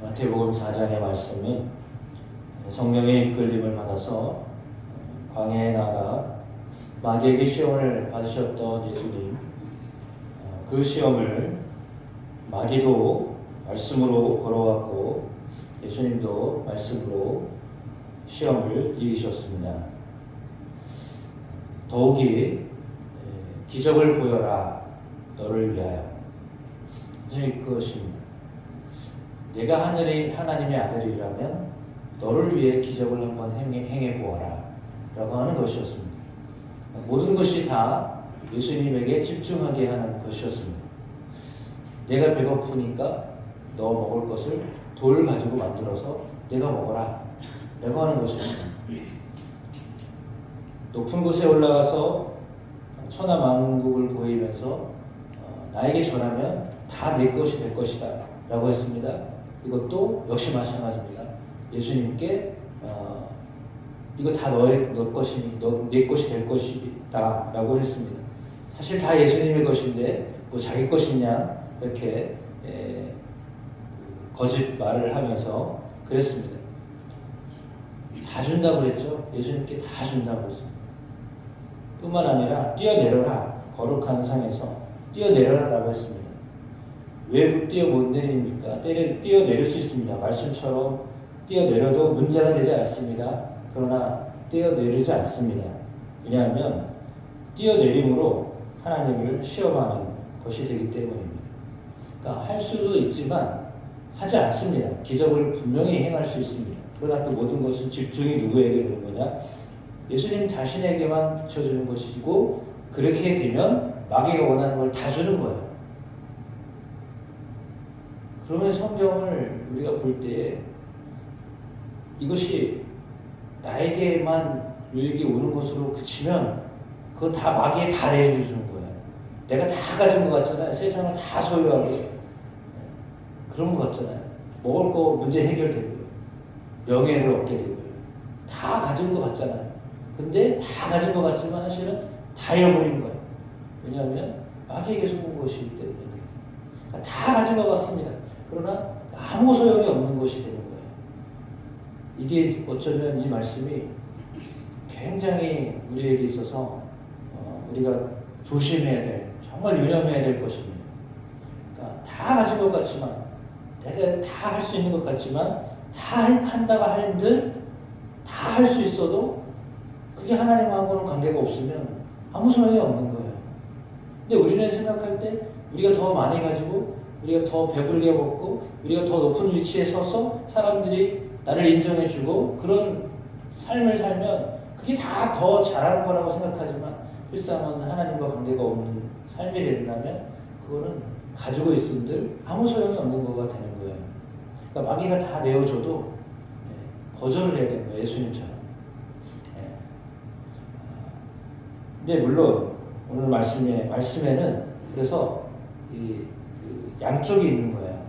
마태복음 4장의 말씀이 성령의 이끌림을 받아서 광야에 나가 마귀에게 시험을 받으셨던 예수님, 그 시험을 마귀도 말씀으로 걸어왔고 예수님도 말씀으로 시험을 이기셨습니다. 더욱이 기적을 보여라 너를 위하여. 사실 그것입니다. 내가 하나님의 아들이라면 너를 위해 기적을 한번 행해 보아라 라고 하는 것이었습니다. 모든 것이 다 예수님에게 집중하게 하는 것이었습니다. 내가 배고프니까 너 먹을 것을 돌 가지고 만들어서 내가 먹어라 라고 하는 것이었습니다. 높은 곳에 올라가서 천하만국을 보이면서 나에게 전하면 다 내 것이 될 것이다 라고 했습니다. 이것도 역시 마찬가지입니다. 예수님께 이거 다 내 것이 될 것이다 라고 했습니다. 사실 다 예수님의 것인데 뭐 자기 것이냐 이렇게 거짓말을 하면서 그랬습니다. 다 준다고 그랬죠. 예수님께 다 준다고 했습니다. 뿐만 아니라 뛰어내려라, 거룩한 상에서 뛰어내려라 라고 했습니다. 왜 뛰어 못 내립니까? 뛰어내릴 수 있습니다. 말씀처럼 뛰어내려도 문제가 되지 않습니다. 그러나 뛰어내리지 않습니다. 왜냐하면 뛰어내림으로 하나님을 시험하는 것이 되기 때문입니다. 그러니까 할 수도 있지만 하지 않습니다. 기적을 분명히 행할 수 있습니다. 그러나 그 모든 것은 집중이 누구에게 되는 거냐? 예수님 자신에게만 비춰주는 것이고 그렇게 되면 마귀가 원하는 걸 다 주는 거예요. 그러면 성경을 우리가 볼 때에 이것이 나에게만 유익이 오는 것으로 그치면 그건 다 마귀에 다 내주는 거예요. 내가 다 가진 것 같잖아요. 세상을 다 소유하게. 그런 것 같잖아요. 먹을 거 문제 해결되고요. 명예를 얻게 되고요. 다 가진 것 같잖아요. 근데 다 가진 것 같지만 사실은 다 잃어버린 거예요. 왜냐하면 마귀에게 속은 것이기 때문에. 그러니까 다 가진 것 같습니다. 그러나 아무 소용이 없는 것이 되는 거예요. 이게 어쩌면 이 말씀이 굉장히 우리에게 있어서 우리가 조심해야 될, 정말 유념해야 될 것입니다. 그러니까 다 가진 것 같지만, 내가 다 할 수 있는 것 같지만, 다 한다고 한들 다 할 수 있어도 그게 하나님하고는 관계가 없으면 아무 소용이 없는 거예요. 근데 우리는 생각할 때 우리가 더 많이 가지고 우리가 더 배부르게 먹고 우리가 더 높은 위치에 서서 사람들이 나를 인정해주고 그런 삶을 살면 그게 다 더 잘하는 거라고 생각하지만 실상은 하나님과 관계가 없는 삶이 된다면 그거는 가지고 있음들 아무 소용이 없는 거가 되는 거예요. 그러니까 마귀가 다 내어줘도 거절을 해야 되는 거예요. 예수님처럼. 근데 물론 오늘 말씀에는 그래서 그 양쪽이 있는 거예요.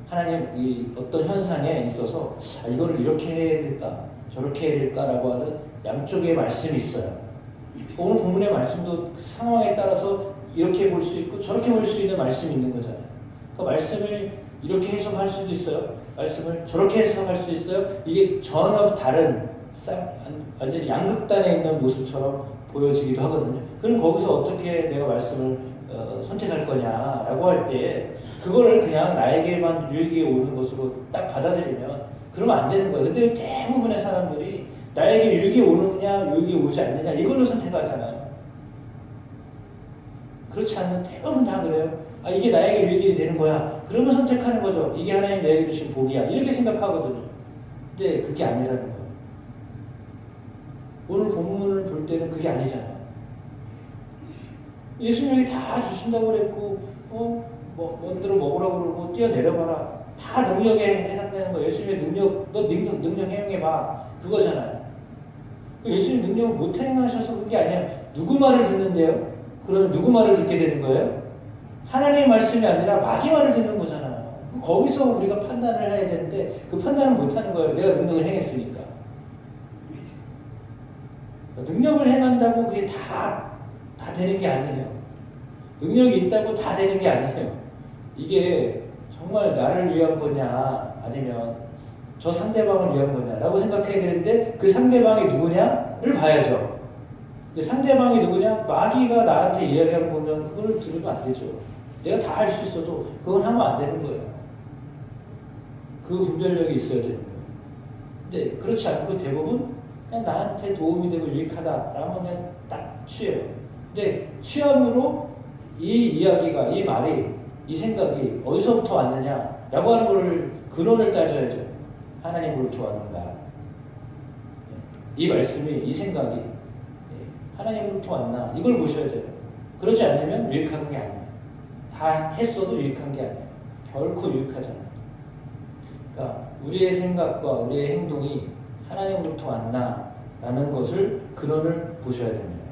하나님 이 어떤 현상에 있어서 이거를 이렇게 해야 될까 저렇게 해야 될까라고 하는 양쪽의 말씀이 있어요. 오늘 본문의 말씀도 상황에 따라서 이렇게 볼 수 있고 저렇게 볼 수 있는 말씀이 있는 거잖아요. 그 말씀을 이렇게 해석할 수도 있어요. 말씀을 저렇게 해석할 수도 있어요. 이게 전혀 다른 완전히 양극단에 있는 모습처럼 보여지기도 하거든요. 그럼 거기서 어떻게 내가 말씀을 선택할 거냐라고 할 때 그거를 그냥 나에게만 유익이 오는 것으로 딱 받아들이면 그러면 안 되는 거예요. 근데 대부분의 사람들이 나에게 유익이 오느냐 유익이 오지 않느냐 이걸로 선택하잖아요. 그렇지 않는 대부분 다 그래요. 이게 나에게 유익이 되는 거야. 그러면 선택하는 거죠. 이게 하나님 내게 주신 복이야. 이렇게 생각하거든요. 근데 그게 아니라는 거예요. 오늘 본문을 볼 때는 그게 아니잖아요. 예수님이 다 주신다고 그랬고, 뭔대로 먹으라고 그러고, 뛰어내려봐라. 다 능력에 해당되는 거예요. 예수님의 능력, 너 능력 행용해봐. 그거잖아요. 예수님 능력을 못 행하셔서 그게 아니야. 누구 말을 듣는데요? 그러면 누구 말을 듣게 되는 거예요? 하나님의 말씀이 아니라 마귀 말을 듣는 거잖아요. 거기서 우리가 판단을 해야 되는데, 그 판단을 못 하는 거예요. 내가 능력을 행했으니까. 능력을 행한다고 그게 다 되는 게 아니에요. 능력이 있다고 다 되는 게 아니에요. 이게 정말 나를 위한 거냐 아니면 저 상대방을 위한 거냐라고 생각해야 되는데 그 상대방이 누구냐를 봐야죠. 근데 상대방이 누구냐? 마귀가 나한테 이야기하는 거면 그걸 들으면 안 되죠. 내가 다 알 수 있어도 그건 하면 안 되는 거예요. 그 분별력이 있어야 되는 거예요. 근데 그렇지 않고 대부분 그냥 나한테 도움이 되고 유익하다라면 그냥 딱 취해요. 근데 취함으로 이 이야기가, 이 말이, 이 생각이 어디서부터 왔느냐라고 하는 걸 근원을 따져야죠. 하나님으로부터 왔는가? 이 말씀이, 이 생각이 하나님으로부터 왔나? 이걸 보셔야 돼요. 그러지 않으면 유익한 게 아니에요. 다 했어도 유익한 게 아니에요. 결코 유익하지 않아요. 그러니까 우리의 생각과 우리의 행동이 하나님으로부터 왔나라는 것을 근원을 보셔야 됩니다.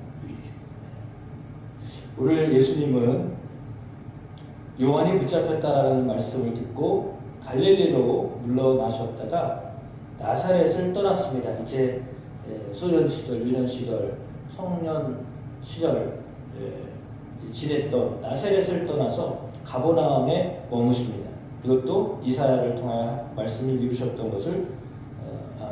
오늘 예수님은 요한이 붙잡혔다라는 말씀을 듣고 갈릴리로 물러나셨다가 나사렛을 떠났습니다. 이제 소년 시절, 유년 시절, 청년 시절 지냈던 나사렛을 떠나서 가버나움에 머무십니다. 이것도 이사야를 통하여 말씀을 이루셨던 것을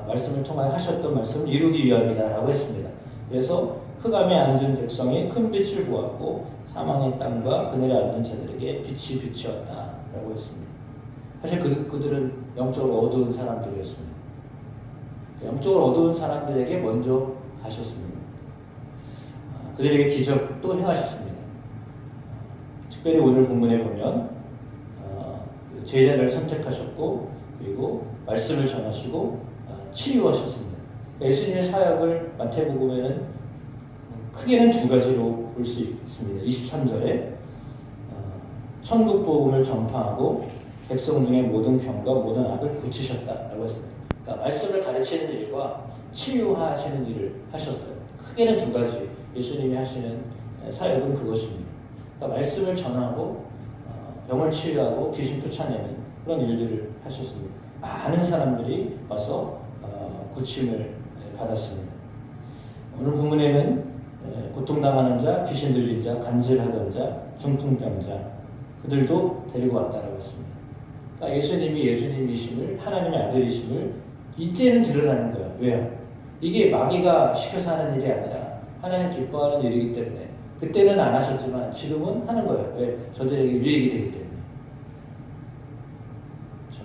말씀을 통하여 하셨던 말씀을 이루기 위함이다라고 했습니다. 그래서 흑암에 앉은 백성이 큰 빛을 보았고 사망의 땅과 그늘에 앉은 자들에게 빛이 비치었다라고 했습니다. 사실 그들은 영적으로 어두운 사람들이었습니다. 영적으로 어두운 사람들에게 먼저 가셨습니다. 그들에게 기적도 행하셨습니다. 특별히 오늘 본문에 보면 제자를 선택하셨고 그리고 말씀을 전하시고 치유하셨습니다. 예수님의 사역을 마태복음에는 크게는 두 가지로 볼 수 있습니다. 23절에 천국 복음을 전파하고 백성 중에 모든 병과 모든 악을 고치셨다라고 했습니다. 그러니까 말씀을 가르치는 일과 치유하시는 일을 하셨어요. 크게는 두 가지 예수님이 하시는 사역은 그것입니다. 그러니까 말씀을 전하고 병을 치유하고 귀신 쫓아내는 그런 일들을 하셨습니다. 많은 사람들이 와서 고침을 받았습니다. 오늘 본문에는 고통당하는 자, 귀신 들린 자, 간질하던 자, 중풍병자 그들도 데리고 왔다라고 했습니다. 그러니까 예수님이 예수님이심을 하나님의 아들이심을 이때는 드러나는 거예요. 왜요? 이게 마귀가 시켜서 하는 일이 아니라 하나님 기뻐하는 일이기 때문에 그때는 안 하셨지만 지금은 하는 거예요. 왜? 저들에게 유익이 되기 때문에. 그렇죠?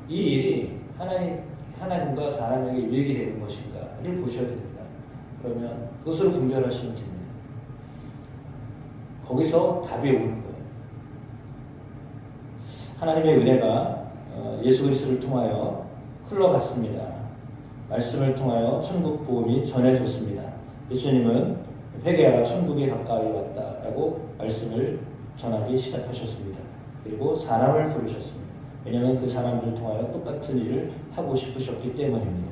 이 일이 하나님과 사람에게 유익이 되는 것인가를 보셔야 됩니다. 그러면 그것으로 분별하시면 됩니다. 거기서 답이 오는 거예요. 하나님의 은혜가 예수 그리스도를 통하여 흘러갔습니다. 말씀을 통하여 천국 복음이 전해졌습니다. 예수님은 회개하라 천국이 가까이 왔다라고 말씀을 전하기 시작하셨습니다. 그리고 사람을 부르셨습니다. 왜냐하면 그 사람들을 통하여 똑같은 일을 하고 싶으셨기 때문입니다.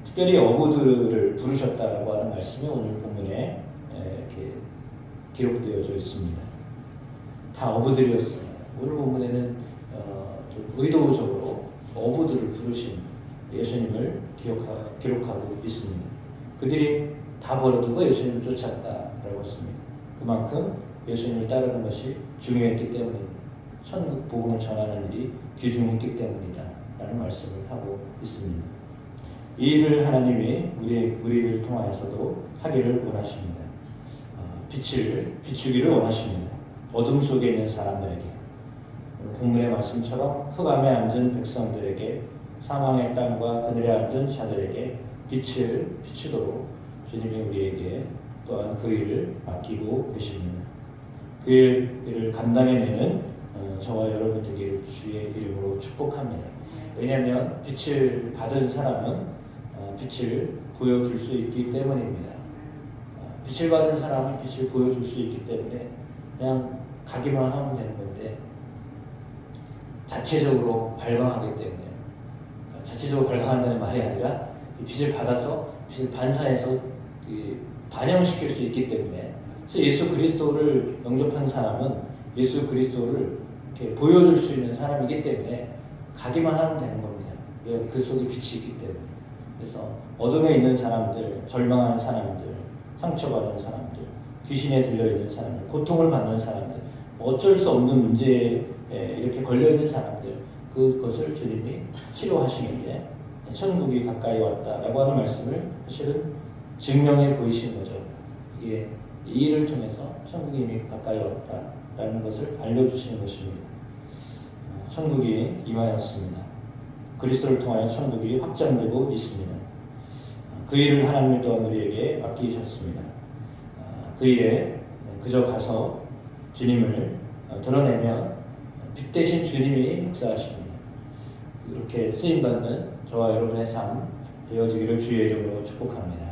특별히 어부들을 부르셨다라고 하는 말씀이 오늘 본문에 이렇게 기록되어져 있습니다. 다 어부들이었어요. 오늘 본문에는 좀 의도적으로 어부들을 부르신 예수님을 기록하고 있습니다. 그들이 다 버려두고 예수님을 쫓았다라고 했습니다. 그만큼 예수님을 따르는 것이 중요했기 때문입니다. 천국 복음을 전하는 일이 귀중했기 때문이다 라는 말씀을 하고 있습니다. 이 일을 하나님이 우리를 통하여서도 하기를 원하십니다. 빛을 비추기를 원하십니다. 어둠 속에 있는 사람들에게 본문의 말씀처럼 흑암에 앉은 백성들에게 사망의 땅과 그들에 앉은 자들에게 빛을 비추도록 주님이 우리에게 또한 그 일을 맡기고 계십니다. 그 일을 감당해내는 저와 여러분 되기를 주의 이름으로 축복합니다. 왜냐하면 빛을 받은 사람은 빛을 보여줄 수 있기 때문입니다. 빛을 받은 사람은 빛을 보여줄 수 있기 때문에 그냥 가기만 하면 되는 건데 자체적으로 발광하기 때문에 자체적으로 발광한다는 말이 아니라 빛을 받아서 빛을 반사해서 반영시킬 수 있기 때문에 그래서 예수 그리스도를 영접한 사람은 예수 그리스도를 이렇게 보여줄 수 있는 사람이기 때문에 가기만 하면 되는 겁니다. 왜? 그 속에 빛이 있기 때문에. 그래서 어둠에 있는 사람들, 절망하는 사람들, 상처받은 사람들, 귀신에 들려있는 사람들, 고통을 받는 사람들 어쩔 수 없는 문제에 이렇게 걸려있는 사람들, 그것을 주님이 치료하시는데 천국이 가까이 왔다라고 하는 말씀을 사실은 증명해 보이신 거죠. 이게 이 일을 통해서 천국이 이미 가까이 왔다라는 것을 알려주시는 것입니다. 천국이 임하였습니다. 그리스도를 통하여 천국이 확장되고 있습니다. 그 일을 하나님이 또한 우리에게 맡기셨습니다. 그 일에 그저 가서 주님을 드러내면 빛 대신 주님이 역사하십니다. 이렇게 쓰임받는 저와 여러분의 삶 되어지기를 주의 이름으로 축복합니다.